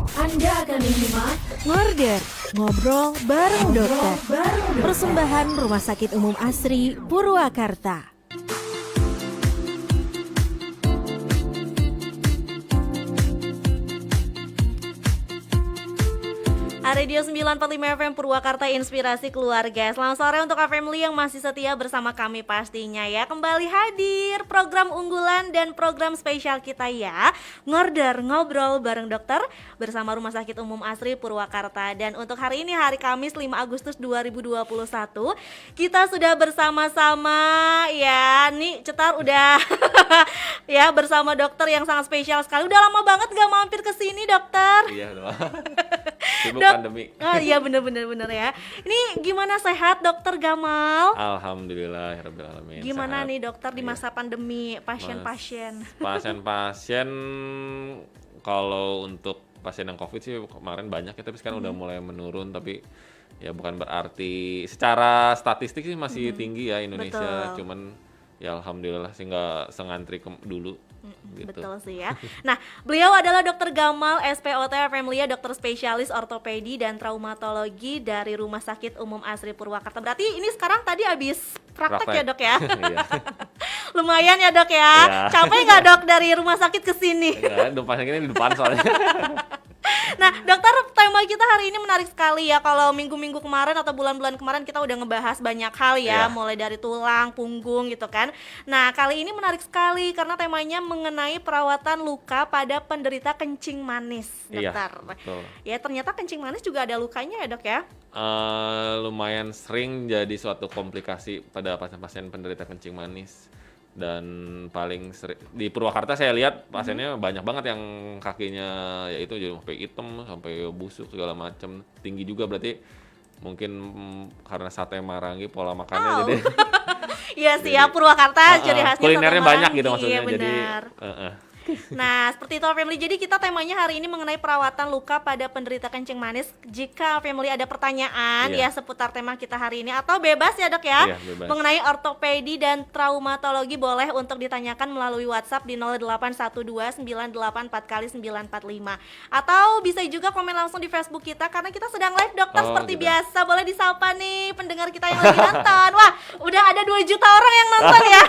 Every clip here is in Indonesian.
Anda akan menyimak Ngorder, ngobrol bareng dokter. Persembahan Rumah Sakit Umum Asri Purwakarta. Radio 945 FM Purwakarta, Inspirasi Keluarga. Selamat sore untuk family yang masih setia bersama kami pastinya ya. Kembali hadir program unggulan dan program spesial kita ya, Ngorder, ngobrol bareng dokter bersama Rumah Sakit Umum Asri Purwakarta. Dan untuk hari ini, hari Kamis 5 Agustus 2021, kita sudah bersama-sama ya. Nih Cetar udah ya bersama dokter yang sangat spesial sekali. Udah lama banget gak mampir ke sini dokter. Iya udah. Sibuk pandemi. Oh iya bener ya. Ini gimana, sehat dokter Gamal? Alhamdulillah ya rabbil alamin. Gimana sehat. nih dokter di masa pandemi, pasien-pasien? Pasien-pasien kalau untuk pasien yang COVID sih kemarin banyak ya, tapi sekarang udah mulai menurun, tapi ya bukan berarti secara statistik sih masih tinggi ya Indonesia. Betul. Cuman ya alhamdulillah sih nggak sengantri dulu. Gitu. Betul sih ya. Nah, beliau adalah Dr. Gamal, SPOT Familia, dokter spesialis ortopedi dan traumatologi dari Rumah Sakit Umum Asri Purwakarta. Berarti ini sekarang tadi habis praktek ya dok ya? Iya. Lumayan ya dok ya? Iya. Capek nggak dok dari rumah sakit ke sini? Ya, pasien ini di depan soalnya. Nah dokter, tema kita hari ini menarik sekali ya. Kalau minggu-minggu kemarin atau bulan-bulan kemarin kita udah ngebahas banyak hal ya, mulai dari tulang, punggung gitu kan. Nah kali ini menarik sekali karena temanya mengenai perawatan luka pada penderita kencing manis, dokter. Iya, betul. Ya ternyata kencing manis juga ada lukanya ya dok ya? Lumayan sering jadi suatu komplikasi pada pasien-pasien penderita kencing manis. Dan paling sering di Purwakarta saya lihat pasiennya banyak banget yang kakinya yaitu jadi sampai hitam, sampai busuk segala macam, tinggi juga, berarti mungkin karena sate Marangi pola makannya jadi Iya sih ya, Purwakarta ciri khasnya kulinernya sate banyak Marangi. gitu maksudnya. Iya, Jadi benar. Nah, seperti itu family. Jadi kita temanya hari ini mengenai perawatan luka pada penderita kencing manis. Jika family ada pertanyaan ya seputar tema kita hari ini atau bebas ya dok ya, bebas. mengenai ortopedi dan traumatologi, boleh untuk ditanyakan melalui WhatsApp di 0812984945 atau bisa juga komen langsung di Facebook kita karena kita sedang live dokter seperti gitu. biasa. Boleh disapa nih pendengar kita yang lagi nonton. Wah, udah ada 2 juta orang yang nonton ya.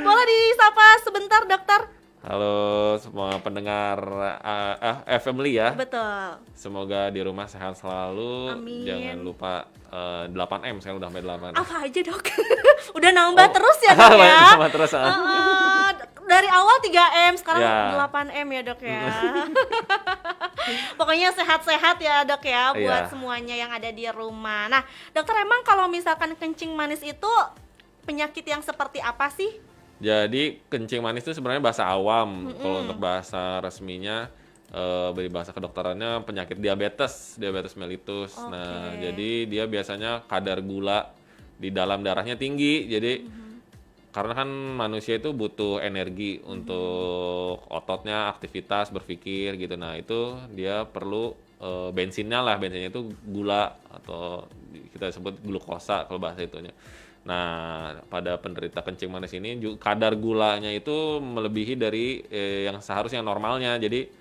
Boleh disapa sebentar dokter? Halo semua pendengar family ya. Betul. Semoga di rumah sehat selalu. Amin. Jangan lupa 8M, sekarang udah sampai 8M. Apa aja dok? Udah nambah terus ya dok ya? Nambah terus. Dari awal 3M, sekarang Ya. 8M ya dok ya. Pokoknya sehat-sehat ya dok ya buat semuanya yang ada di rumah. Nah dokter, emang kalau misalkan kencing manis itu penyakit yang seperti apa sih? Jadi kencing manis itu sebenarnya bahasa awam. Kalau untuk bahasa resminya, dari bahasa kedokterannya penyakit diabetes mellitus. Nah, jadi dia biasanya kadar gula di dalam darahnya tinggi. Jadi karena kan manusia itu butuh energi untuk ototnya, aktivitas, berpikir gitu. Nah, itu dia perlu bensinnya itu gula atau kita sebut glukosa kalau bahasa itunya. Nah, pada penderita kencing manis ini kadar gulanya itu melebihi dari yang seharusnya normalnya. Jadi,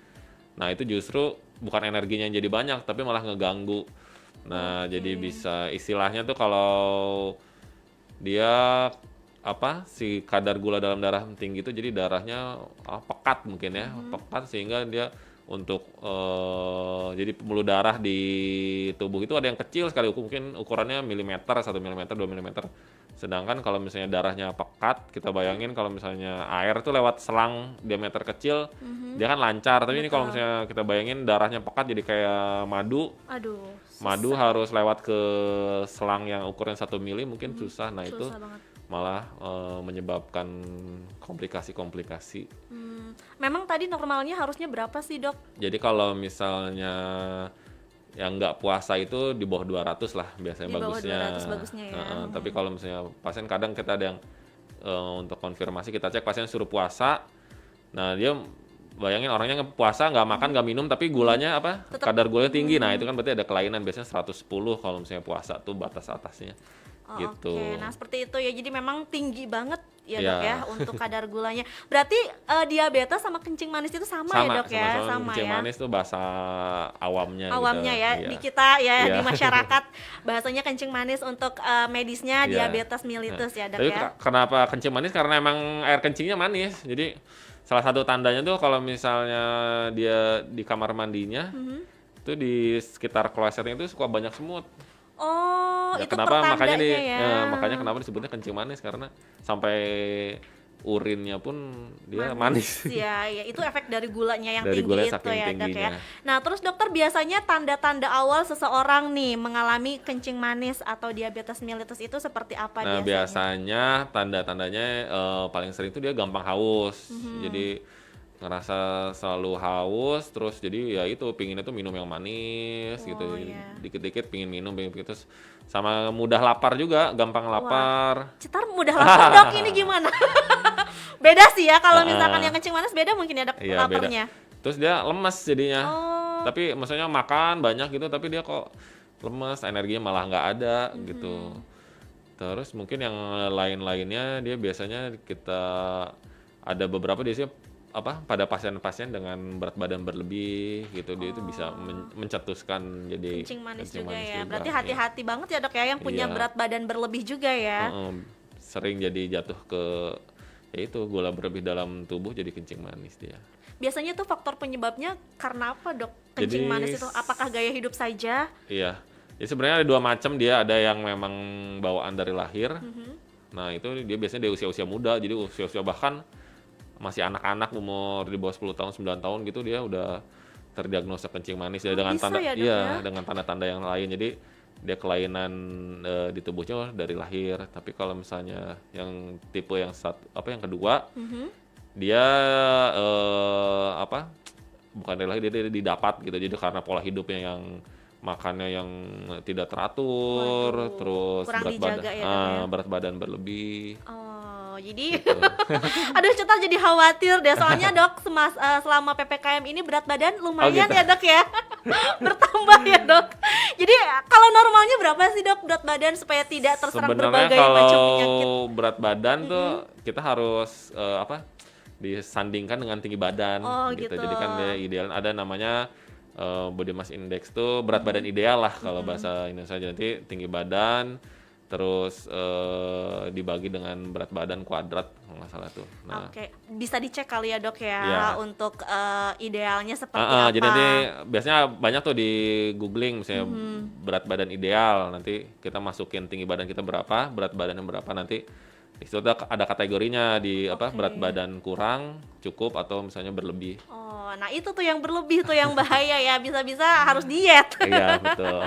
nah itu justru bukan energinya yang jadi banyak, tapi malah ngeganggu. Nah, jadi bisa istilahnya tuh kalau dia si kadar gula dalam darah tinggi itu jadi darahnya pekat mungkin ya, pekat sehingga dia untuk jadi pembuluh darah di tubuh itu ada yang kecil sekali, mungkin ukurannya milimeter, 1 milimeter, 2 milimeter. Sedangkan kalau misalnya darahnya pekat, kita bayangin kalau misalnya air tuh lewat selang diameter kecil, dia kan lancar. Tapi ini kalau misalnya kita bayangin darahnya pekat jadi kayak madu. Aduh, Madu harus lewat ke selang yang ukuran 1 mili mungkin susah. Nah itu banget. malah menyebabkan komplikasi-komplikasi. Memang tadi normalnya harusnya berapa sih dok? Jadi kalau misalnya yang nggak puasa itu di bawah 200 lah biasanya Di bawah bagusnya. 200 bagusnya ya. Tapi kalau misalnya pasien kadang kita ada yang untuk konfirmasi kita cek pasien suruh puasa. Nah dia bayangin orangnya puasa nggak makan nggak minum tapi gulanya kadar gulanya tinggi. Nah itu kan berarti ada kelainan, biasanya 110 kalau misalnya puasa tuh batas atasnya. Oh, gitu. oke. Nah, seperti itu ya. Jadi memang tinggi banget ya, Iya. Dok ya, untuk kadar gulanya. Berarti diabetes sama kencing manis itu sama ya, Dok ya? Sama-sama Sama kencing ya. manis tuh bahasa awamnya Awamnya gitu. ya, Iya. di kita ya, Iya. di masyarakat bahasanya kencing manis, untuk medisnya Iya. diabetes mellitus ya, Dok Tapi ya. kenapa kencing manis? Karena emang air kencingnya manis. Jadi salah satu tandanya tuh kalau misalnya dia di kamar mandinya, itu di sekitar klosetnya itu suka banyak semut. Oh, Ya, itu kenapa makanya pertandanya ya. makanya kenapa disebutnya kencing manis karena sampai urinnya pun dia manis. Ya, ya itu efek dari gulanya yang Dari tinggi gula itu saking ya, Dok ya. tingginya. Nah, terus dokter biasanya tanda-tanda awal seseorang nih mengalami kencing manis atau diabetes mellitus itu seperti apa Nah, biasanya tanda-tandanya paling sering tuh dia gampang haus. Jadi ngerasa selalu haus, terus jadi ya itu pinginnya tuh minum yang manis gitu. Jadi iya. dikit-dikit pingin minum, terus sama mudah lapar juga, gampang lapar. Cetar mudah lapar, Dok, ini gimana? Beda sih ya, kalau misalkan yang kencing manis beda mungkin ya, Dok, Iya, laparnya. beda. Terus dia lemes jadinya. Oh, Tapi maksudnya makan banyak gitu, tapi dia kok lemes, energinya malah nggak ada gitu. Terus mungkin yang lain-lainnya dia biasanya kita ada beberapa dia pada pasien-pasien dengan berat badan berlebih gitu, dia itu bisa mencetuskan jadi kencing manis kencing juga manis ya. juga, Berarti iya. hati-hati banget ya, Dok ya, yang punya Iya. berat badan berlebih juga ya. Sering jadi jatuh ke ya itu gula berlebih dalam tubuh, jadi kencing manis dia. Biasanya tuh faktor penyebabnya karena apa, Dok? Kencing Jadi, manis itu apakah gaya hidup saja? Iya. Ya sebenarnya ada dua macam, dia ada yang memang bawaan dari lahir. Nah, itu dia biasanya di usia-usia muda, jadi usia-usia bahkan masih anak-anak umur di bawah 10 tahun, 9 tahun gitu dia udah terdiagnosa kencing manis ya, dengan bisa tanda ya, Dok, ya? dengan tanda-tanda yang lain. Jadi dia kelainan di tubuhnya dari lahir. Tapi kalau misalnya yang tipe yang yang kedua, dia bukan dari lahir, dia didapat gitu. Jadi karena pola hidupnya yang makannya yang tidak teratur, Waduh, terus kurang dijaga ya, Dok ya? berat badan berlebih. Oh, jadi aduh, Cetar jadi khawatir deh, soalnya Dok selama PPKM ini berat badan lumayan gitu. ya, Dok ya. Bertambah ya, Dok. Jadi kalau normalnya berapa sih, Dok, berat badan supaya tidak terserang Sebenarnya berbagai macam penyakit? kalau berat badan tuh kita harus disandingkan dengan tinggi badan Oh, gitu. gitu. Jadi kan dia ideal ada namanya body mass index tuh berat badan ideal lah kalau bahasa Indonesia. Nanti tinggi badan terus dibagi dengan berat badan kuadrat kalau nggak salah tuh. Nah, Oke, bisa dicek kali ya, Dok ya, Iya. untuk idealnya seperti apa. jadi nanti biasanya banyak tuh di googling misalnya berat badan ideal, nanti kita masukin tinggi badan kita berapa, berat badannya berapa, nanti di situ ada kategorinya di berat badan kurang, cukup, atau misalnya berlebih. Oh, nah itu tuh yang berlebih tuh yang bahaya ya, bisa-bisa harus diet. Iya, betul.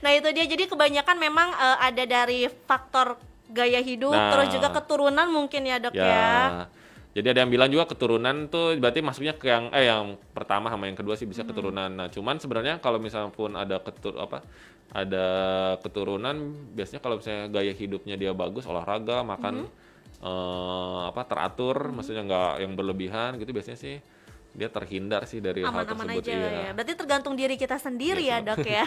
Nah itu dia, jadi kebanyakan memang ada dari faktor gaya hidup, Nah. terus juga keturunan mungkin ya, Dok ya. Ya. Jadi ada yang bilang juga keturunan tuh berarti masuknya ke yang pertama sama yang kedua sih bisa keturunan. Nah, cuman sebenarnya kalau misalnya pun ada ada keturunan, biasanya kalau misalnya gaya hidupnya dia bagus, olahraga, makan teratur, maksudnya nggak yang berlebihan gitu, biasanya sih dia terhindar sih dari hal Aman-aman tersebut. aja Iya. ya. Berarti tergantung diri kita sendiri Iya, ya, Dok ya.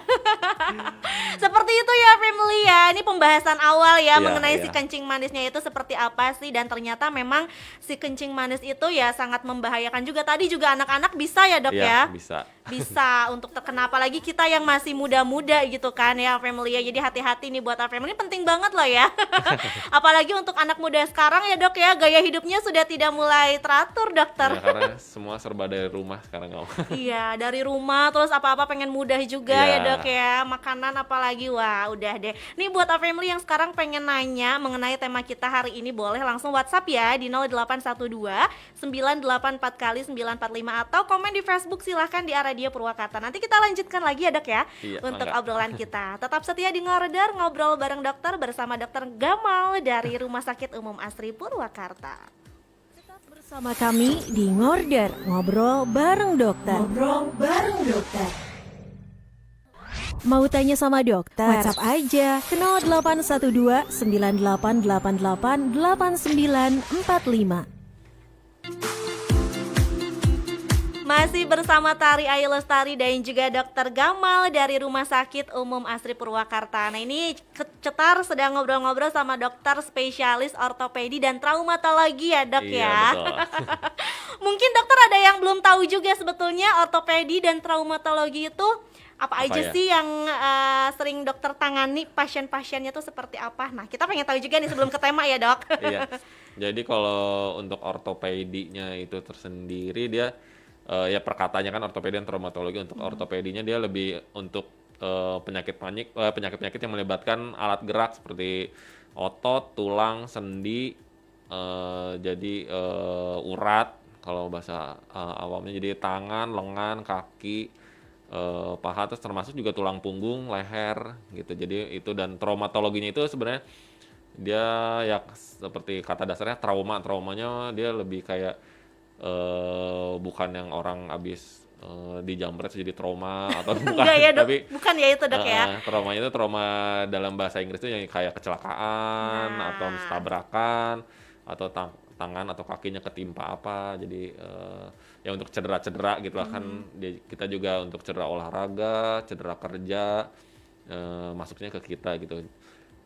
Seperti itu ya, family ya. Ini pembahasan awal ya Iya, mengenai iya. si kencing manisnya itu seperti apa sih, dan ternyata memang si kencing manis itu ya sangat membahayakan juga. Tadi juga anak-anak bisa ya, Dok ya. Iya, bisa. Bisa untuk terkena, apalagi kita yang masih muda-muda gitu kan ya, family ya. Jadi hati-hati nih buat our family, penting banget loh ya. Apalagi untuk anak muda sekarang ya, Dok ya, gaya hidupnya sudah tidak mulai teratur, dokter. Ya, karena semua serba dari rumah sekarang nggak mau. Iya, dari rumah, terus apa-apa pengen mudah juga Iya. ya, Dok ya. Makanan apalagi, wah udah deh. Nih buat our family yang sekarang pengen nanya mengenai tema kita hari ini, boleh langsung WhatsApp ya di 0812 984 kali 945, atau komen di Facebook, silahkan di Radio Purwakarta. Nanti kita lanjutkan lagi ya, Dok ya, Iya, untuk mangga. obrolan kita. Tetap setia di Ngorder, ngobrol bareng dokter bersama Dokter Gamal dari Rumah Sakit Umum Asri Purwakarta. Bersama kami di Ngorder, ngobrol bareng dokter. Mau tanya sama dokter? WhatsApp aja ke 0812 9888 8945. Masih bersama Tari Ayu Lestari dan juga Dokter Gamal dari Rumah Sakit Umum Asri Purwakarta. Nah ini Cetar sedang ngobrol-ngobrol sama dokter spesialis ortopedi dan traumatologi ya dok Iya, ya. betul. Mungkin dokter ada yang belum tahu juga sebetulnya ortopedi dan traumatologi itu apa aja ya? sih yang sering dokter tangani, pasien-pasiennya tuh seperti apa. Nah kita pengen tahu juga nih sebelum ke tema ya dok. Iya. Jadi kalau untuk ortopedinya itu tersendiri dia ya perkataannya kan ortopedi dan traumatologi. Untuk ortopedinya dia lebih untuk penyakit-penyakit yang melibatkan alat gerak seperti otot, tulang, sendi, jadi urat kalau bahasa awamnya, jadi tangan, lengan, kaki, paha, terus termasuk juga tulang punggung, leher gitu. Jadi itu, dan traumatologinya itu sebenarnya dia ya seperti kata dasarnya traumanya dia lebih kayak bukan yang orang abis dijamret jadi trauma atau bukan. Enggak ya dok, Tapi bukan ya itu dok ya. traumanya itu trauma dalam bahasa Inggris itu yang kayak kecelakaan atau tabrakan atau tangan atau kakinya ketimpa apa, jadi ya untuk cedera-cedera gitu lah kan. Kita juga untuk cedera olahraga, cedera kerja masuknya ke kita gitu.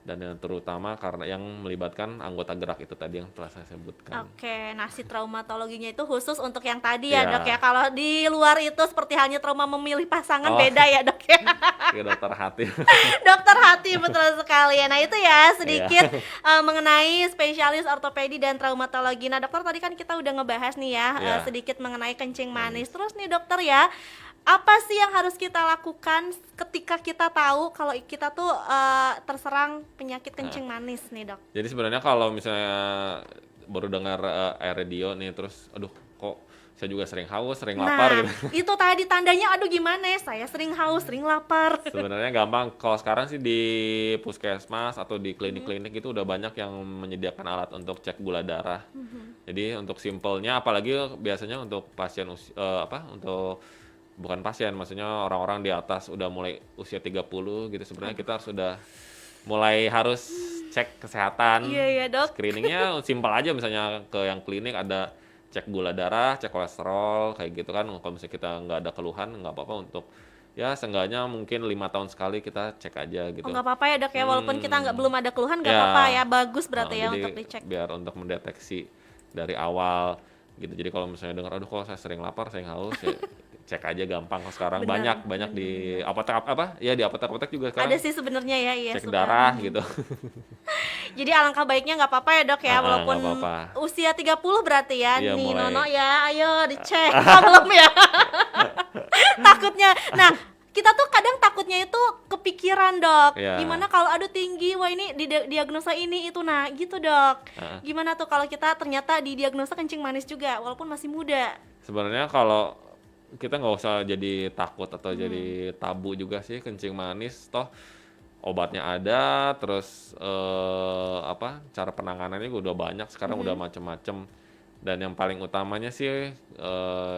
Dan yang terutama karena yang melibatkan anggota gerak itu tadi yang telah saya sebutkan. Oke, nah si traumatologinya itu khusus untuk yang tadi ya Iya. dok ya. Kalau di luar itu seperti halnya trauma memilih pasangan Oh. beda ya dok ya. Ke dokter hati. Dokter hati betul sekali ya. Nah itu ya sedikit mengenai spesialis ortopedi dan traumatologi. Nah dokter tadi kan kita udah ngebahas nih ya Iya. sedikit mengenai kencing manis. Terus nih dokter ya, apa sih yang harus kita lakukan ketika kita tahu kalau kita tuh terserang penyakit kencing manis nih dok? Jadi sebenarnya kalau misalnya baru dengar radio nih terus aduh kok saya juga sering haus, sering lapar Nah, gitu. itu tadi tandanya aduh gimana ya, saya sering haus, sering lapar. Sebenarnya gampang. Kalau sekarang sih di puskesmas atau di klinik-klinik itu udah banyak yang menyediakan alat untuk cek gula darah. Jadi untuk simpelnya, apalagi biasanya untuk pasien untuk bukan pasien, maksudnya orang-orang di atas udah mulai usia 30 gitu, sebenarnya kita harus cek kesehatan. Iya ya dok. Screeningnya simpel aja, misalnya ke yang klinik ada cek gula darah, cek kolesterol kayak gitu kan. Kalau misalnya kita nggak ada keluhan nggak apa-apa, untuk ya seenggaknya mungkin 5 tahun sekali kita cek aja gitu. Oh nggak apa-apa ya dok ya, walaupun kita belum ada keluhan nggak Ya. apa-apa ya, bagus berarti ya Jadi untuk dicek. biar untuk mendeteksi dari awal gitu. Jadi kalau misalnya dengar aduh kok saya sering lapar, sering haus, ya cek aja, gampang kok sekarang. Benar, banyak di apotek ya, di apotek juga sekarang Ada sih sebenarnya ya, iya cek suka. darah gitu. Jadi alangkah baiknya nggak apa-apa ya dok ya, walaupun nggak apa-apa. usia 30 berarti ya. Iya, Nih mulai. Nono ya, ayo dicek. Oh, belum ya. Takutnya. Nah, kita tuh kadang takutnya itu kepikiran dok. Iya. Gimana kalau aduh tinggi, wah ini diagnosa ini itu, nah gitu dok. Gimana tuh kalau kita ternyata didiagnosa kencing manis juga walaupun masih muda? Sebenarnya kalau kita nggak usah jadi takut atau jadi tabu juga sih kencing manis, toh obatnya ada, terus cara penanganannya udah banyak sekarang, udah macem-macem. Dan yang paling utamanya sih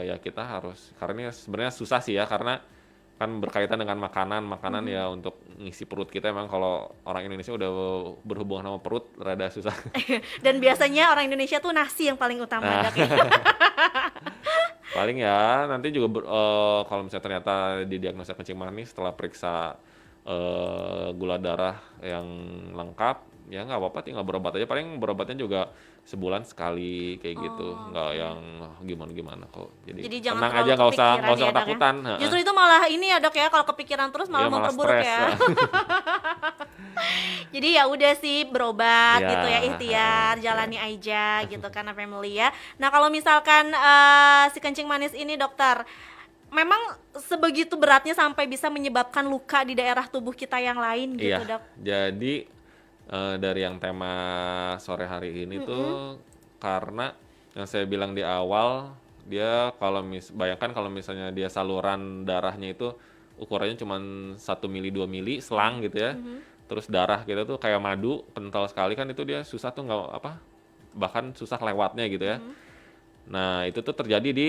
ya kita harus, karena ini sebenarnya susah sih ya, karena kan berkaitan dengan makanan ya, untuk ngisi perut kita. Emang kalau orang Indonesia udah berhubungan sama perut rada susah. Dan biasanya orang Indonesia tuh nasi yang paling utama dok ya. Paling ya nanti juga kalau misalnya ternyata didiagnosa kencing manis setelah periksa gula darah yang lengkap, ya nggak apa-apa, tinggal berobat aja. Paling berobatnya juga sebulan sekali kayak gitu, nggak yang gimana-gimana kok. Jadi jangan tenang terlalu aja, nggak usah kepikiran ya, Dok, ya. ketakutan. Justru itu malah ini ya dok ya, kalau kepikiran terus malah Iya, malah memperburuk stres. ya. Jadi ya udah sih berobat Iya, gitu ya, ikhtiar, jalani aja gitu kan family ya. Nah kalau misalkan si kencing manis ini dokter, memang sebegitu beratnya sampai bisa menyebabkan luka di daerah tubuh kita yang lain gitu Iya, dok? jadi dari yang tema sore hari ini tuh, karena yang saya bilang di awal, dia bayangkan kalau misalnya dia saluran darahnya itu ukurannya cuma 1 mili 2 mili selang gitu ya. Terus darah kita tuh kayak madu, kental sekali kan, itu dia susah tuh bahkan susah lewatnya gitu ya. Nah, itu tuh terjadi di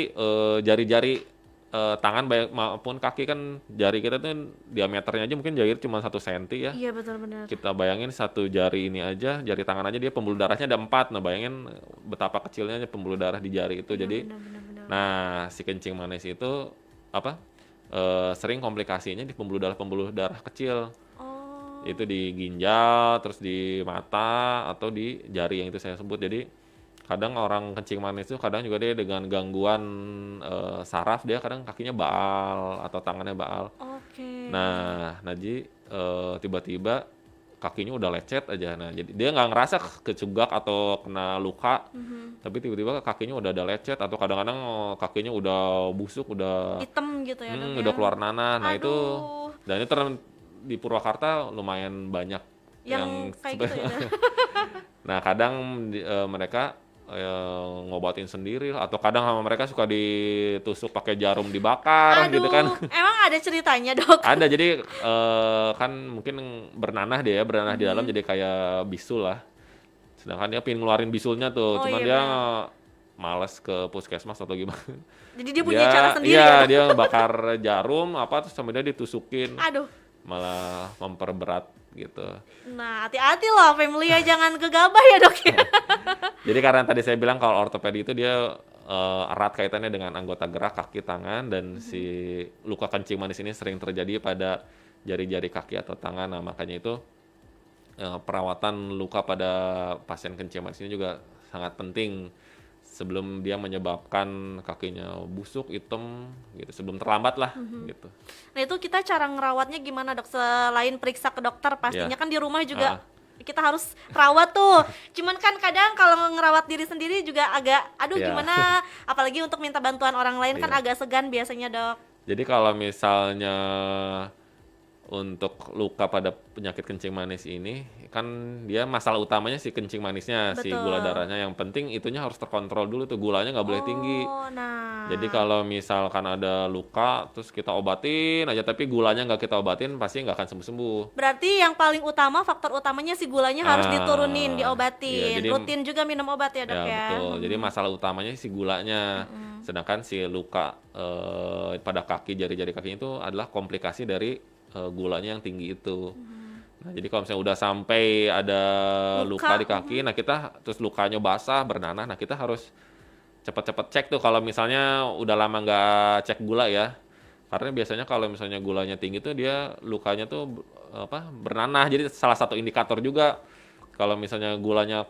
jari-jari tangan maupun kaki. Kan jari kita tuh diameternya aja mungkin jari cuma 1 senti ya. Iya betul-benar. Kita bayangin satu jari ini aja, jari tangan aja dia pembuluh darahnya ada 4. Nah bayangin betapa kecilnya pembuluh darah di jari itu. Jadi Benar-benar. Nah, si kencing manis itu apa? Sering komplikasinya di pembuluh darah kecil. Oh. Itu di ginjal, terus di mata atau di jari yang itu saya sebut. Jadi kadang orang kencing manis itu kadang juga dia dengan gangguan saraf, dia kadang kakinya baal atau tangannya baal. Oke. Nah, Naji tiba-tiba kakinya udah lecet aja. Nah, jadi dia nggak ngerasa kecugak atau kena luka, tapi tiba-tiba kakinya udah ada lecet atau kadang-kadang kakinya udah busuk, udah Hitam gitu ya, Dok ya. udah keluar nanah. Nah, itu Aduh. dan itu di Purwakarta lumayan banyak Yang kayak gitu ya, Dok? Nah, kadang mereka ngobatin sendiri atau kadang sama mereka suka ditusuk pakai jarum dibakar gitu kan. Emang ada ceritanya, Dok? Ada, jadi kan mungkin bernanah dia ya, beranah di dalam jadi kayak bisul lah. Sedangkan dia pengen ngeluarin bisulnya tuh, Oh, cuman iya, dia benar. males ke puskesmas atau gimana. Jadi dia punya cara sendiri iya, ya, Dok? dia bakar jarum apa terus sama dia ditusukin, Aduh. malah memperberat gitu. Nah, hati-hati loh family ya, jangan gegabah ya, Dok ya. Jadi karena tadi saya bilang kalau ortopedi itu dia erat kaitannya dengan anggota gerak kaki, tangan, dan si luka kencing manis ini sering terjadi pada jari-jari kaki atau tangan. Nah, makanya itu perawatan luka pada pasien kencing manis ini juga sangat penting sebelum dia menyebabkan kakinya busuk, hitam gitu, sebelum terlambat lah gitu. Nah, itu kita cara ngerawatnya gimana, Dok? Selain periksa ke dokter, pastinya Ya. kan di rumah juga kita harus rawat tuh. Cuman kan kadang kalau ngerawat diri sendiri juga agak, aduh Ya. gimana, apalagi untuk minta bantuan orang lain kan Iya. agak segan biasanya, Dok. Jadi kalau misalnya untuk luka pada penyakit kencing manis ini kan dia masalah utamanya si kencing manisnya, si Betul. gula darahnya. Yang penting itunya harus terkontrol dulu tuh, gulanya nggak boleh tinggi. Oh, nah. Jadi kalau misalkan ada luka terus kita obatin aja tapi gulanya nggak kita obatin, pasti nggak akan sembuh-sembuh. Berarti yang paling utama, faktor utamanya si gulanya harus diturunin, Iya, diobatin. jadi Rutin juga minum obat ya, Dok Ya ya. betul. Jadi masalah utamanya si gulanya. Sedangkan si luka pada kaki, jari-jari kakinya itu adalah komplikasi dari gulanya yang tinggi itu. Nah, jadi kalau misalnya udah sampai ada luka di kaki, nah kita terus lukanya basah, bernanah, nah kita harus cepet-cepet cek tuh kalau misalnya udah lama nggak cek gula ya. Karena biasanya kalau misalnya gulanya tinggi tuh dia lukanya tuh bernanah. Jadi salah satu indikator juga kalau misalnya gulanya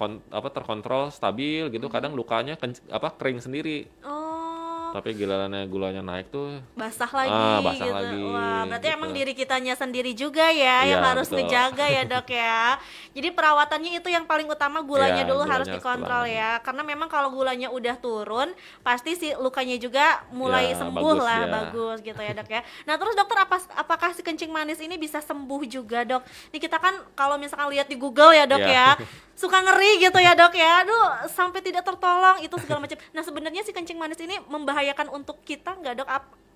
terkontrol stabil gitu, kadang lukanya kering sendiri. Oh, Tapi gulanya naik tuh basah lagi basah gitu. lagi, Wah, berarti gitu. emang diri kitanya sendiri juga ya yang Iya, harus betul. ngejaga ya, Dok ya. Jadi perawatannya itu yang paling utama, gulanya Iya, dulu harus gulanya dikontrol setelah. ya. Karena memang kalau gulanya udah turun, pasti si lukanya juga mulai Ya, sembuh bagus lah, ya. bagus gitu ya, Dok ya. Nah, terus dokter apakah si kencing manis ini bisa sembuh juga, Dok? Ini kita kan kalau misalkan lihat di Google ya, Dok Iya. ya, suka ngeri gitu ya, Dok ya. Aduh, sampai tidak tertolong itu segala macam. Nah, sebenarnya si kencing manis ini membahayakan untuk kita nggak, Dok?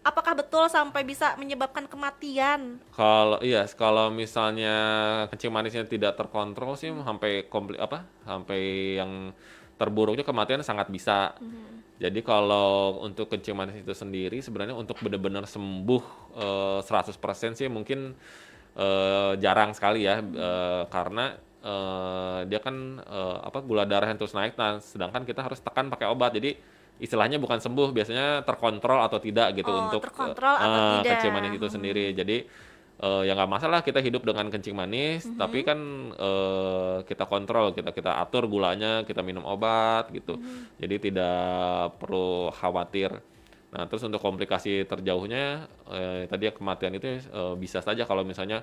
Apakah betul sampai bisa menyebabkan kematian? Kalau misalnya kencing manisnya tidak terkontrol sih sampai yang terburuknya kematian sangat bisa. Jadi kalau untuk kencing manis itu sendiri sebenarnya untuk benar-benar sembuh 100% sih mungkin jarang sekali ya, karena dia kan gula darah yang terus naik, nah sedangkan kita harus tekan pakai obat. Jadi istilahnya bukan sembuh, biasanya terkontrol atau tidak gitu Oh, untuk terkontrol atau tidak. kencing manis itu sendiri. Jadi ya nggak masalah kita hidup dengan kencing manis, tapi kan kita kontrol, kita atur gulanya, kita minum obat gitu. Jadi tidak perlu khawatir. Nah, terus untuk komplikasi terjauhnya tadi ya kematian itu bisa saja kalau misalnya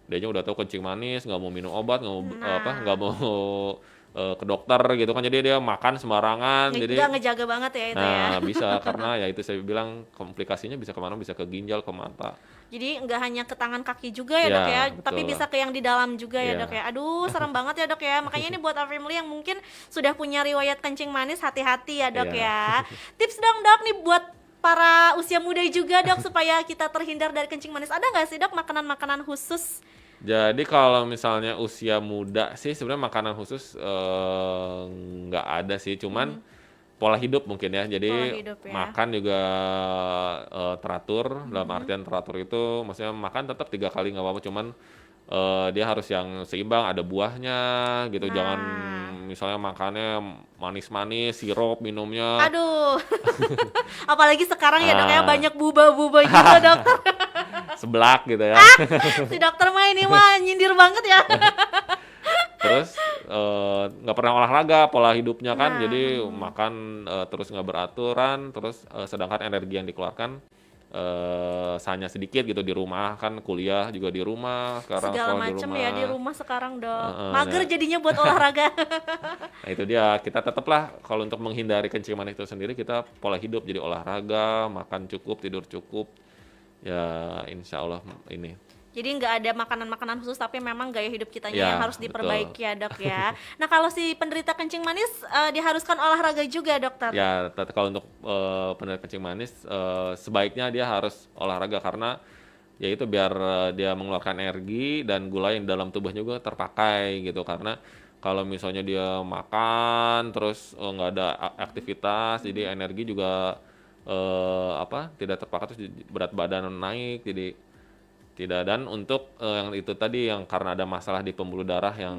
dianya udah tahu kencing manis, nggak mau minum obat, nggak mau ke dokter gitu kan, jadi dia makan sembarangan, jadi Nggak ngejaga banget ya itu ya. nah bisa karena ya itu saya bilang komplikasinya bisa kemana, bisa ke ginjal, ke mata. Jadi nggak hanya ke tangan kaki juga ya, Ya, Dok ya, betul. tapi bisa ke yang di dalam juga ya, Ya. Dok ya. Aduh, serem banget ya, Dok ya. Makanya ini buat our family yang mungkin sudah punya riwayat kencing manis, hati-hati ya, Dok Ya. ya. Tips dong, Dok, nih buat para usia muda juga, Dok, supaya kita terhindar dari kencing manis. Ada nggak sih, Dok, makanan-makanan khusus? Jadi kalau misalnya usia muda sih sebenarnya makanan khusus nggak ada sih, cuman pola hidup mungkin ya. Jadi Pola hidup ya. makan juga teratur, dalam artian teratur itu maksudnya makan tetap 3 kali nggak apa-apa, cuman dia harus yang seimbang, ada buahnya gitu, jangan misalnya makannya manis-manis, sirup minumnya. Aduh. Apalagi sekarang ya dok ya Ah. banyak buba-buba gitu dokter. Seblak gitu ya. Si dokter mah ini mah nyindir banget ya. Terus nggak pernah olahraga, pola hidupnya kan, Nah. jadi makan terus nggak beraturan, terus sedangkan energi yang dikeluarkan hanya sedikit gitu di rumah, kan kuliah juga di rumah, sekarang Segala sekolah macem ya di rumah sekarang dok. Heeh, Mager nah. jadinya buat olahraga. Nah itu dia, kita tetaplah kalau untuk menghindari kencing manis itu sendiri, kita pola hidup, jadi olahraga, makan cukup, tidur cukup, ya insya Allah ini. Jadi nggak ada makanan-makanan khusus tapi memang gaya hidup kitanya Ya, yang harus diperbaiki ya dok ya. Nah kalau si penderita kencing manis diharuskan olahraga juga dokter. Ya, kalau untuk penderita kencing manis sebaiknya dia harus olahraga karena ya itu biar dia mengeluarkan energi dan gula yang dalam tubuhnya juga terpakai gitu. Karena kalau misalnya dia makan terus nggak ada aktivitas, jadi energi juga tidak terpakai, terus berat badan naik, jadi tidak. Dan untuk yang itu tadi yang karena ada masalah di pembuluh darah yang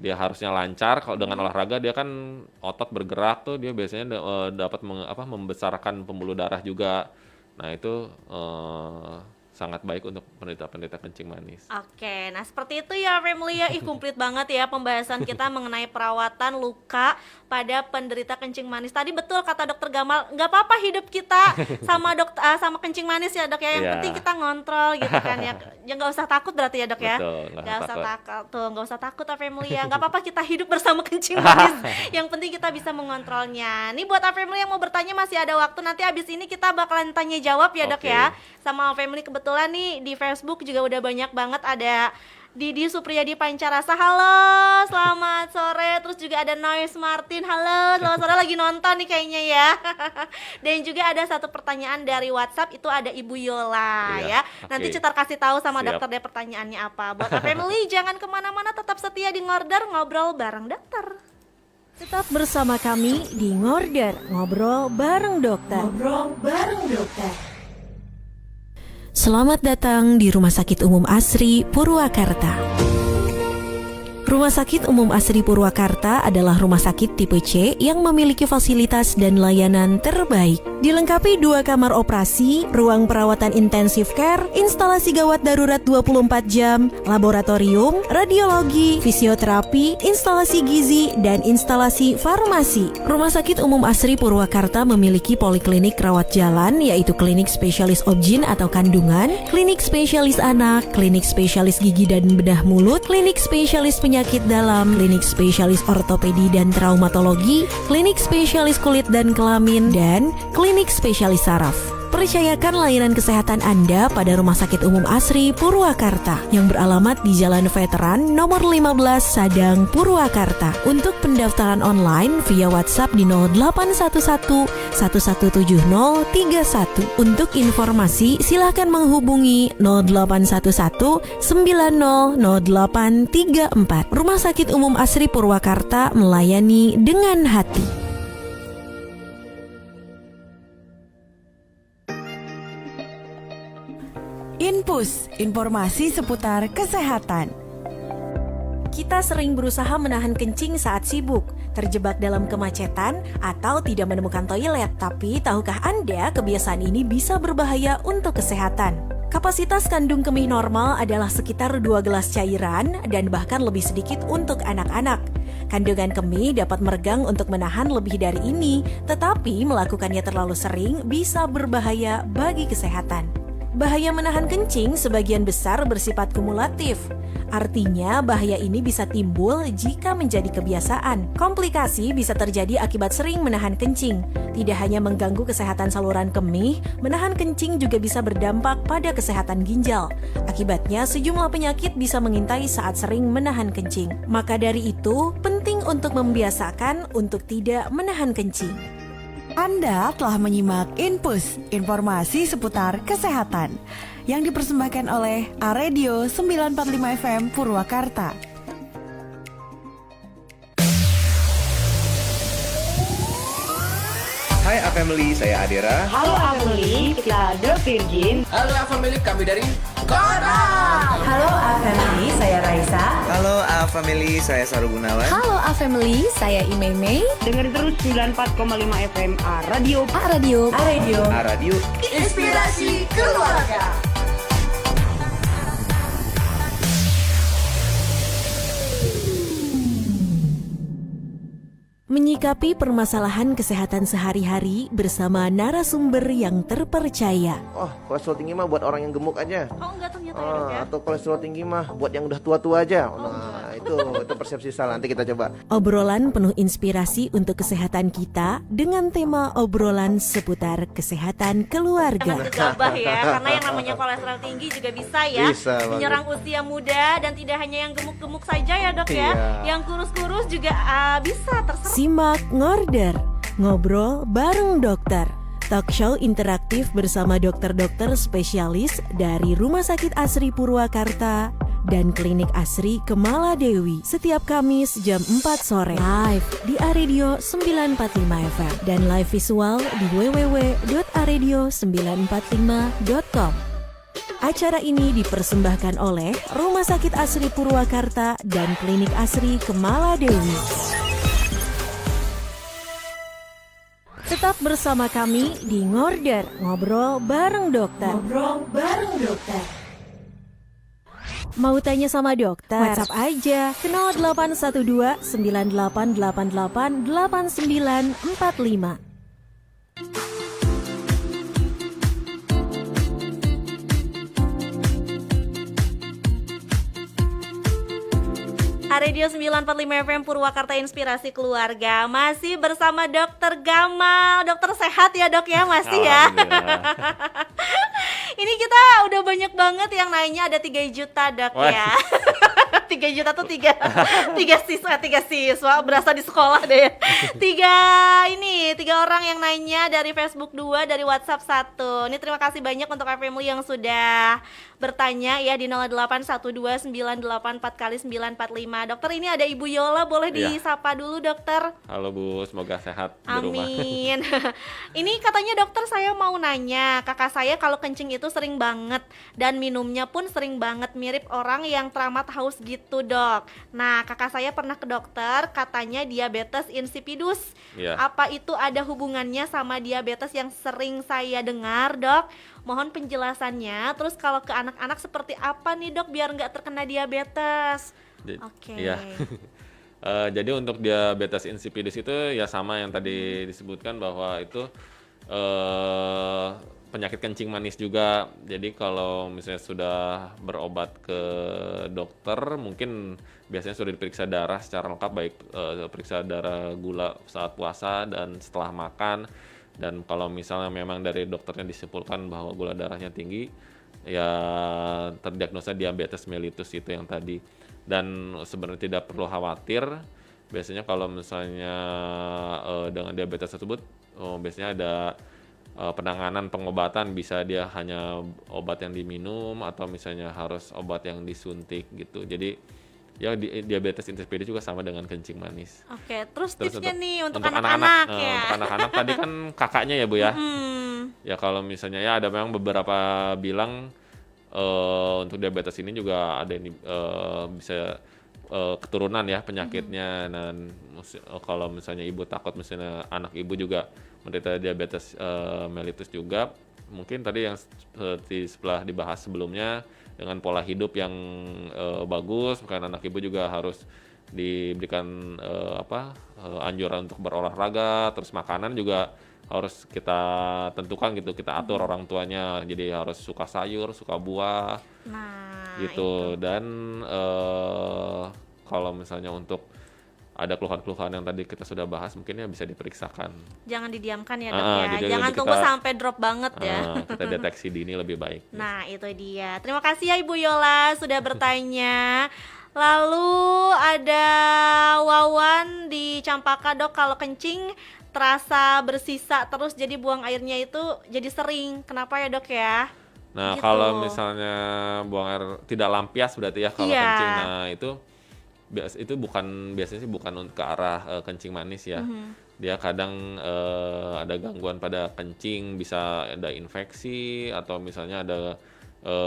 dia harusnya lancar, kalau dengan olahraga dia kan otot bergerak tuh, dia biasanya dapat membesarkan pembuluh darah juga. Nah itu sangat baik untuk penderita kencing manis. Oke, nah seperti itu ya family ya. Komplit banget ya pembahasan kita mengenai perawatan luka pada penderita kencing manis. Tadi betul kata dokter Gamal, nggak apa-apa hidup kita sama sama kencing manis ya dok ya. Yang Iya. penting kita ngontrol gitu kan ya. Ya nggak usah takut berarti ya dok ya. Betul, Nggak usah takut tuh, nggak usah takut ya family ya. Nggak apa-apa kita hidup bersama kencing manis. Yang penting kita bisa mengontrolnya. Nih buat family yang mau bertanya masih ada waktu. Nanti abis ini kita bakalan tanya jawab ya dok Oke. ya. Sama family kebetulan nih di Facebook juga udah banyak banget ada Didi Supriyadi Pancarasa, halo selamat sore. Terus juga ada Noise Martin, halo selamat sore, lagi nonton nih kayaknya ya. Dan juga ada satu pertanyaan dari WhatsApp, itu ada Ibu Yola Iya, ya. Nanti oke. Cetar kasih tahu sama Siap. dokter deh pertanyaannya apa. Buat family jangan kemana-mana, tetap setia di Ngorder Ngobrol bareng dokter. Tetap bersama kami di Ngorder, ngobrol bareng dokter. Ngobrol bareng dokter. Selamat datang di Rumah Sakit Umum Asri Purwakarta. Rumah Sakit Umum Asri Purwakarta adalah rumah sakit tipe C yang memiliki fasilitas dan layanan terbaik. Dilengkapi 2 kamar operasi, ruang perawatan intensif care, instalasi gawat darurat 24 jam, laboratorium, radiologi, fisioterapi, instalasi gizi, dan instalasi farmasi. Rumah Sakit Umum Asri Purwakarta memiliki poliklinik rawat jalan, yaitu klinik spesialis obgyn atau kandungan, klinik spesialis anak, klinik spesialis gigi dan bedah mulut, klinik spesialis penyakit dalam, klinik spesialis ortopedi dan traumatologi, klinik spesialis kulit dan kelamin, dan klinik spesialis saraf. Percayakan layanan kesehatan Anda pada Rumah Sakit Umum Asri Purwakarta yang beralamat di Jalan Veteran nomor 15 Sadang, Purwakarta. Untuk pendaftaran online via WhatsApp di 0811 1170 31. Untuk informasi silakan menghubungi 0811 900834. Rumah Sakit Umum Asri Purwakarta melayani dengan hati. Infus, informasi seputar kesehatan. Kita sering berusaha menahan kencing saat sibuk, terjebak dalam kemacetan, atau tidak menemukan toilet. Tapi tahukah Anda kebiasaan ini bisa berbahaya untuk kesehatan? Kapasitas kandung kemih normal adalah sekitar 2 gelas cairan dan bahkan lebih sedikit untuk anak-anak. Kandungan kemih dapat meregang untuk menahan lebih dari ini, tetapi melakukannya terlalu sering bisa berbahaya bagi kesehatan. Bahaya menahan kencing sebagian besar bersifat kumulatif. Artinya bahaya ini bisa timbul jika menjadi kebiasaan. Komplikasi bisa terjadi akibat sering menahan kencing. Tidak hanya mengganggu kesehatan saluran kemih, menahan kencing juga bisa berdampak pada kesehatan ginjal. Akibatnya sejumlah penyakit bisa mengintai saat sering menahan kencing. Maka dari itu, penting untuk membiasakan untuk tidak menahan kencing. Anda telah menyimak Infus, informasi seputar kesehatan yang dipersembahkan oleh A-Radio 945 FM Purwakarta. Hai A-Family, saya Adera. Halo Family, kita The Virgin. Halo A-Family, kami dari Kota. Halo A-Family, saya Raisa. Halo A-Family, saya Saru Gunawan. Halo A-Family, saya Imei. Dengar terus 94,5 FM A Radio. A Radio. A Radio. A Radio. Inspirasi keluarga. Menyikapi permasalahan kesehatan sehari-hari bersama narasumber yang terpercaya. Oh, kolesterol tinggi mah buat orang yang gemuk aja. Oh enggak ternyata ya dok ya. Atau kolesterol tinggi mah buat yang udah tua-tua aja. Nah, itu persepsi salah. Nanti kita coba. Obrolan penuh inspirasi untuk kesehatan kita dengan tema obrolan seputar kesehatan keluarga. Emang gegabah ya, karena yang namanya kolesterol tinggi juga bisa ya Bisa, menyerang usia muda, dan tidak hanya yang gemuk-gemuk saja ya dok ya, Iya. yang kurus-kurus juga bisa terserang. Simak Ngorder, ngobrol bareng dokter. Talk show interaktif bersama dokter-dokter spesialis dari Rumah Sakit Asri Purwakarta dan Klinik Asri Kemala Dewi setiap Kamis jam 4 sore live di Aradio 945 FM dan live visual di www.aradio945.com. Acara ini dipersembahkan oleh Rumah Sakit Asri Purwakarta dan Klinik Asri Kemala Dewi. Tetap bersama kami di Ngorder, ngobrol bareng dokter. Ngobrol bareng dokter. Mau tanya sama dokter? WhatsApp aja ke 0812 9888 8945. Radio 945 FM Purwakarta Inspirasi Keluarga. Masih bersama Dokter Gamal. Dokter sehat ya dok ya, masih ya. Ini kita udah banyak banget yang nanya, ada 3 juta dok ya. 3 juta tuh tiga siswa berasa di sekolah deh. Tiga orang yang nanya, dari Facebook 2, dari WhatsApp 1. Ini terima kasih banyak untuk family yang sudah bertanya ya di 08129844 Dokter, ini ada Ibu Yola, boleh disapa dulu dokter? Halo Bu, semoga sehat di rumah. Amin. Ini katanya dokter, saya mau nanya, kakak saya kalau kencing itu sering banget dan minumnya pun sering banget, mirip orang yang teramat haus gitu dok. Nah kakak saya pernah ke dokter, katanya diabetes insipidus. Apa itu ada hubungannya sama diabetes yang sering saya dengar dok? Mohon penjelasannya. Terus kalau ke anak-anak seperti apa nih dok biar nggak terkena diabetes? Oke. Iya. Jadi untuk diabetes insipidus itu ya sama yang tadi disebutkan, bahwa itu penyakit kencing manis juga. Jadi kalau misalnya sudah berobat ke dokter, mungkin biasanya sudah diperiksa darah secara lengkap, baik periksa darah gula saat puasa dan setelah makan. Dan kalau misalnya memang dari dokternya disimpulkan bahwa gula darahnya tinggi, ya terdiagnosa diabetes mellitus itu yang tadi. Dan sebenarnya tidak perlu khawatir. Biasanya kalau misalnya dengan diabetes tersebut, biasanya ada penanganan pengobatan, bisa dia hanya obat yang diminum atau misalnya harus obat yang disuntik gitu. Jadi ya diabetes insipidus juga sama dengan kencing manis. Oke, terus tipsnya nih untuk anak-anak ya. Untuk anak-anak tadi kan kakaknya ya Bu ya. Ya kalau misalnya ya ada memang beberapa bilang untuk diabetes ini juga ada yang bisa keturunan ya penyakitnya. Dan kalau misalnya ibu takut misalnya anak ibu juga menderita diabetes mellitus juga, mungkin tadi yang setelah dibahas sebelumnya, dengan pola hidup yang bagus, karena anak ibu juga harus diberikan anjuran untuk berolahraga, terus makanan juga harus kita tentukan gitu, kita atur orang tuanya, jadi harus suka sayur, suka buah, gitu. Dan kalau misalnya untuk ada keluhan-keluhan yang tadi kita sudah bahas, mungkin ya bisa diperiksakan. Jangan didiamkan ya dok ya, jangan tunggu sampai drop banget ya. Kita deteksi dini lebih baik. Nah itu dia, terima kasih ya Ibu Yola sudah bertanya. Lalu ada Wawan di Campaka, dok kalau kencing terasa bersisa terus, jadi buang airnya itu jadi sering, kenapa ya dok ya? Nah gitu. Kalau misalnya buang air tidak lampias berarti ya kalau kencing, nah itu biasanya sih bukan ke arah kencing manis ya. dia kadang ada gangguan pada kencing, bisa ada infeksi atau misalnya ada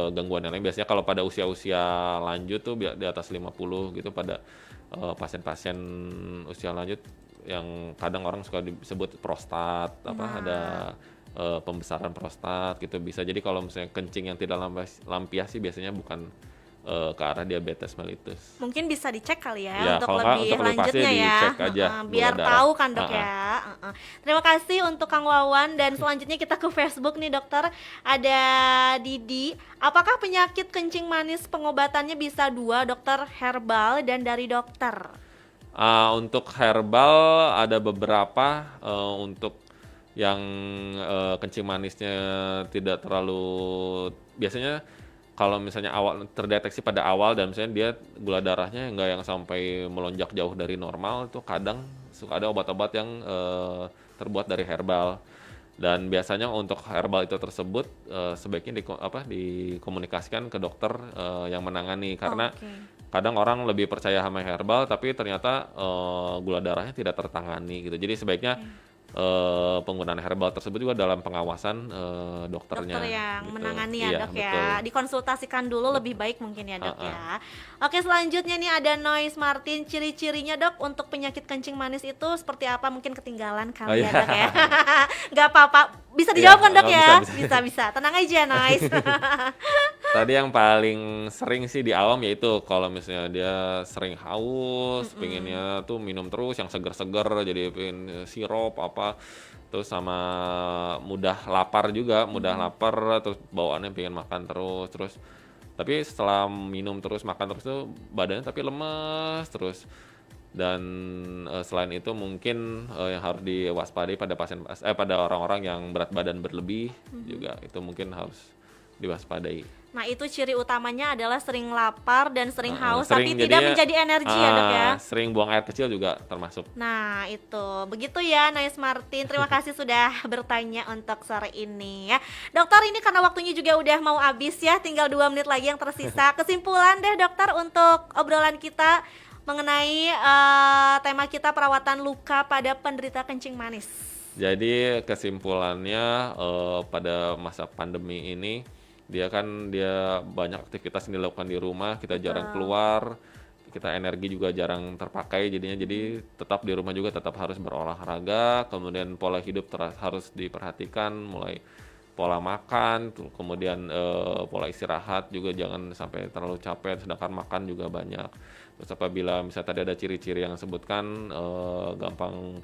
gangguan yang lain. Biasanya kalau pada usia-usia lanjut tuh di atas 50 gitu, pada pasien-pasien usia lanjut yang kadang orang suka disebut prostat, ada pembesaran prostat gitu bisa. Jadi kalau misalnya kencing yang tidak lampias sih biasanya bukan ke arah diabetes mellitus. Mungkin bisa dicek kali ya, Ya, untuk kalau nggak, lebih untuk lebih pasti lanjutnya ya. dicek aja Biar gula darah. tahu kan dok ya. Terima kasih untuk Kang Wawan, dan selanjutnya kita ke Facebook nih dokter. Ada Didi, apakah penyakit kencing manis pengobatannya bisa 2, dokter, herbal dan dari dokter? Untuk herbal ada beberapa, untuk yang kencing manisnya tidak terlalu, biasanya kalau misalnya awal terdeteksi pada awal dan misalnya dia gula darahnya nggak yang sampai melonjak jauh dari normal, itu kadang suka ada obat-obat yang terbuat dari herbal. Dan biasanya untuk herbal itu tersebut sebaiknya dikomunikasikan ke dokter yang menangani, karena kadang orang lebih percaya sama herbal tapi ternyata gula darahnya tidak tertangani gitu. Jadi sebaiknya penggunaan herbal tersebut juga dalam pengawasan dokternya. Dokter yang gitu. menangani ya Iya, dok ya. betul. Dikonsultasikan dulu lebih baik mungkin ya dok ya. Oke, selanjutnya nih ada Noise Martin, ciri-cirinya dok untuk penyakit kencing manis itu seperti apa? Mungkin ketinggalan kali ya dok ya. Gak apa-apa, bisa dijawab kan dok ya? Bisa. Tenang aja Noise. Tadi yang paling sering sih di awam yaitu kalau misalnya dia sering haus, pengennya tuh minum terus yang seger-seger, jadi pengen sirup apa, terus sama mudah lapar juga, lapar, terus bawaannya pengen makan terus, tapi setelah minum terus, makan terus tuh badannya tapi lemes terus. Dan selain itu mungkin yang harus diwaspadai pada orang-orang yang berat badan berlebih juga, itu mungkin harus diwaspadai. Nah itu ciri utamanya adalah sering lapar dan sering haus sering tapi tidak menjadi energi ya dok ya. Sering buang air kecil juga termasuk. Nah itu, begitu ya Noise Martin. Terima kasih sudah bertanya untuk sore ini ya. Dokter, ini karena waktunya juga udah mau habis ya, tinggal 2 menit lagi yang tersisa. Kesimpulan deh dokter untuk obrolan kita mengenai tema kita perawatan luka pada penderita kencing manis. Jadi kesimpulannya pada masa pandemi ini dia banyak aktivitas yang dilakukan di rumah, kita jarang keluar, kita energi juga jarang terpakai jadinya, jadi tetap di rumah juga tetap harus berolahraga, kemudian pola hidup harus diperhatikan, mulai pola makan, kemudian pola istirahat juga jangan sampai terlalu capek, sedangkan makan juga banyak. Terus apabila misalnya tadi ada ciri-ciri yang disebutkan, gampang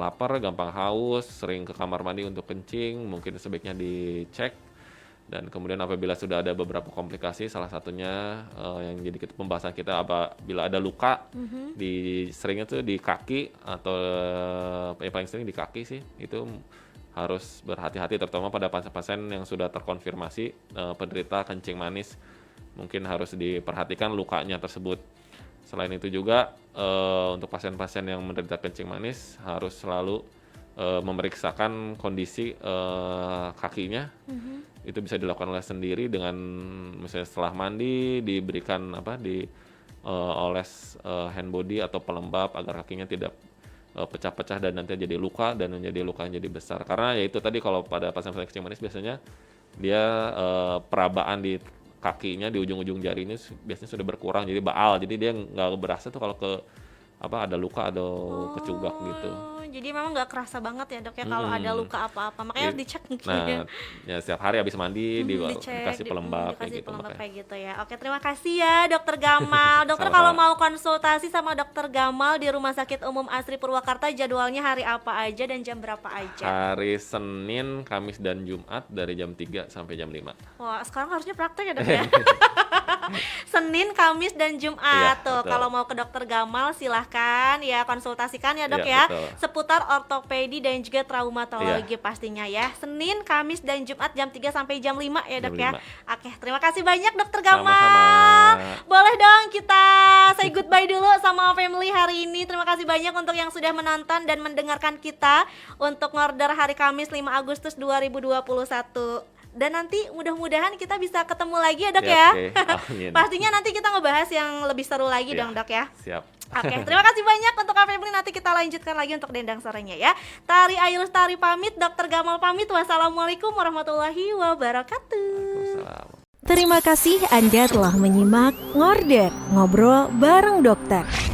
lapar, gampang haus, sering ke kamar mandi untuk kencing, mungkin sebaiknya dicek. Dan kemudian apabila sudah ada beberapa komplikasi, salah satunya yang jadi pembahasan kita, apabila ada luka seringnya tuh di kaki atau yang paling sering di kaki sih, itu harus berhati-hati terutama pada pasien-pasien yang sudah terkonfirmasi penderita kencing manis, mungkin harus diperhatikan lukanya tersebut. Selain itu juga untuk pasien-pasien yang menderita kencing manis harus selalu memeriksakan kondisi kakinya. Itu bisa dilakukan oleh sendiri dengan misalnya setelah mandi diberikan oles hand body atau pelembab agar kakinya tidak pecah-pecah dan nanti jadi luka dan menjadi luka yang jadi besar. Karena ya itu tadi, kalau pada pasien-pasien kencing manis biasanya dia perabaan di kakinya, di ujung-ujung jari ini biasanya sudah berkurang, jadi baal, jadi dia nggak berasa tuh kalau ada luka atau kecugak gitu. Jadi memang nggak kerasa banget ya dok ya kalau ada luka apa-apa, makanya harus dicek mungkin. Nah, ya setiap hari habis mandi dikasih pelembab kayak gitu. Kayak gitu ya. Oke, terima kasih ya Dokter Gamal. Dokter kalau mau konsultasi sama Dokter Gamal di Rumah Sakit Umum Asri Purwakarta, jadwalnya hari apa aja dan jam berapa aja? Hari Senin, Kamis dan Jumat dari jam 3 sampai jam 5. Wah, sekarang harusnya praktek ya dok ya. Senin, Kamis dan Jumat tuh. Kalau mau ke Dokter Gamal silahkan ya konsultasikan ya dok ya. Seputar ortopedi dan juga traumatologi pastinya ya. Senin, Kamis dan Jumat jam 3 sampai jam 5 ya dok ya. Oke, terima kasih banyak Dokter Gamal. Sama-sama. Boleh dong kita say goodbye dulu sama family hari ini. Terima kasih banyak untuk yang sudah menonton dan mendengarkan kita untuk ngorder hari Kamis 5 Agustus 2021. Dan nanti mudah-mudahan kita bisa ketemu lagi ya dok ya. Okay. Pastinya nanti kita ngebahas yang lebih seru lagi dong dok ya. Siap. Oke, terima kasih banyak untuk Kak Febri. Nanti kita lanjutkan lagi untuk dendang sorenya ya. Tari Ayu Lestari pamit, Dokter Gamal pamit. Wassalamualaikum warahmatullahi wabarakatuh. Terima kasih Anda telah menyimak Ngorder, Ngobrol Bareng Dokter.